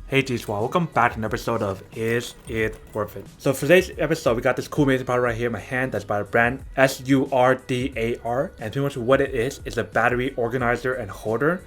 Hey G Squad, welcome back to an episode of Is It Worth It? So for today's episode, we got this cool amazing product right here in my hand that's by the brand SURDAR, and pretty much what it is a battery organizer and holder.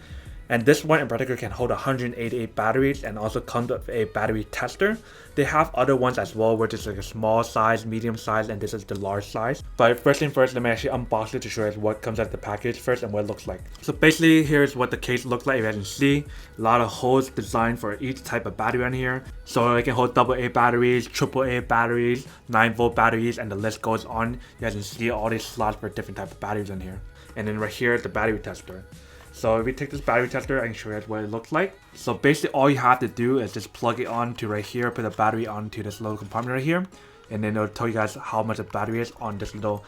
And this one in particular can hold 188 batteries and also comes with a battery tester. They have other ones as well, which is like a small size, medium size, and this is the large size. But first thing first, let me actually unbox it to show you what comes out of the package first and what it looks like. So basically, here's what the case looks like. If you can see, a lot of holes designed for each type of battery on here. So it can hold AA batteries, AAA batteries, 9-volt batteries, and the list goes on. You guys can see all these slots for different type of batteries in here. And then right here, the battery tester. So if we take this battery tester, I can show you what it looks like. So basically all you have to do is just plug it on to right here, put the battery onto this little compartment right here, and then it'll tell you guys how much the battery is on this little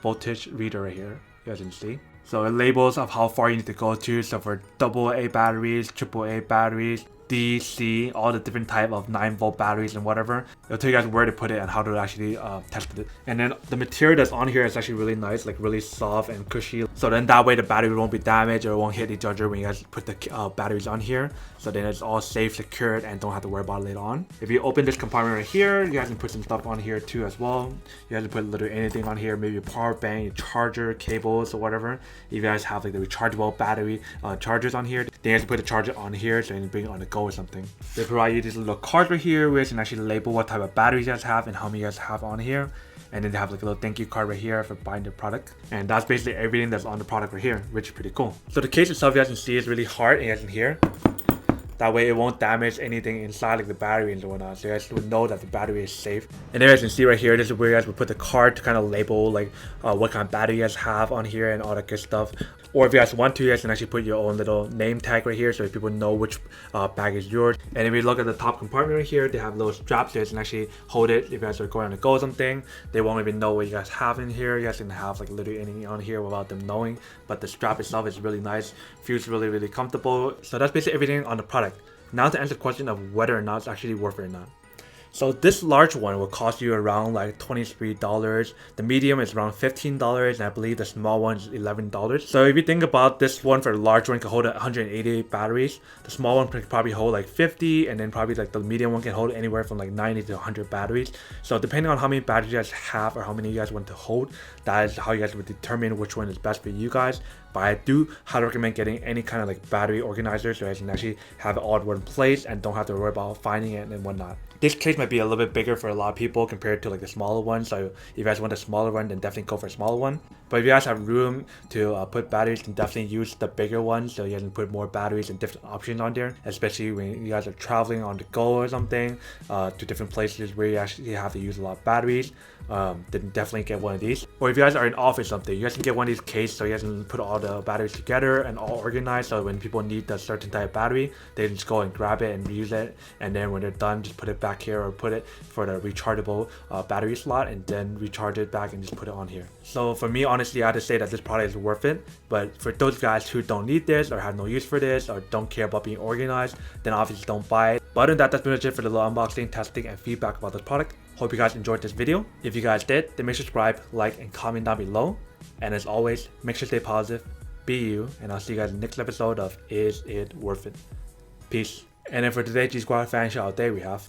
voltage reader right here. You guys can see. So it labels of how far you need to go to. So for AA batteries, AAA batteries, DC, all the different type of 9-volt batteries and whatever. It'll tell you guys where to put it and how to actually test it. And then the material that's on here is actually really nice, like really soft and cushy. So then that way the battery won't be damaged or it won't hit each other when you guys put the batteries on here. So then it's all safe, secured, and don't have to worry about it later on. If you open this compartment right here, you guys can put some stuff on here too as well. You guys can put literally anything on here, maybe a power bank, your charger, cables, or whatever. If you guys have like the rechargeable battery chargers on here, then you guys can put the charger on here so you can bring it on the go or something. They provide you these little cards right here where you can actually label what type of batteries you guys have and how many you guys have on here. And then they have like a little thank you card right here for buying the product. And that's basically everything that's on the product right here, which is pretty cool. So the case itself, you guys can see, is really hard, and you guys can hear. That way it won't damage anything inside like the battery and whatnot. So you guys would know that the battery is safe. And there you guys can see right here, this is where you guys would put the card to kind of label like what kind of battery you guys have on here and all that good stuff. Or if you guys want to, you guys can actually put your own little name tag right here so if people know which bag is yours. And if you look at the top compartment right here, they have little straps so you guys can actually hold it if you guys are going on the go or something. They won't even know what you guys have in here. You guys can have like literally anything on here without them knowing. But the strap itself is really nice, feels really comfortable. So that's basically everything on the product. Now to answer the question of whether or not it's actually worth it or not. So this large one will cost you around like $23. The medium is around $15, and I believe the small one is $11. So if you think about this one, for the large one can hold 180 batteries. The small one can probably hold like 50, and then probably like the medium one can hold anywhere from like 90 to 100 batteries. So depending on how many batteries you guys have or how many you guys want to hold, that is how you guys would determine which one is best for you guys. But I do highly recommend getting any kind of like battery organizer so you guys can actually have it all in one place and don't have to worry about finding it and whatnot. This case might be a little bit bigger for a lot of people compared to like the smaller one. So if you guys want a smaller one, then definitely go for a smaller one. But if you guys have room to put batteries, then definitely use the bigger one so you guys can put more batteries and different options on there. Especially when you guys are traveling on the go or something to different places where you actually have to use a lot of batteries. Then definitely get one of these. Or if you guys are in office or something, you guys can get one of these cases so you guys can put all the batteries together and all organized. So when people need a certain type of battery, they can just go and grab it and use it. And then when they're done, just put it back here or put it for the rechargeable battery slot and then recharge it back and just put it on here. So for me, honestly, I have to say that this product is worth it. But for those guys who don't need this or have no use for this or don't care about being organized, then obviously don't buy it. But other than that, that's pretty much it for the little unboxing, testing, and feedback about this product. Hope you guys enjoyed this video. If you guys did, then make sure to subscribe, like, and comment down below. And as always, make sure to stay positive, be you, and I'll see you guys in the next episode of Is It Worth It? Peace. And then for today's G Squad fan shout out day, we have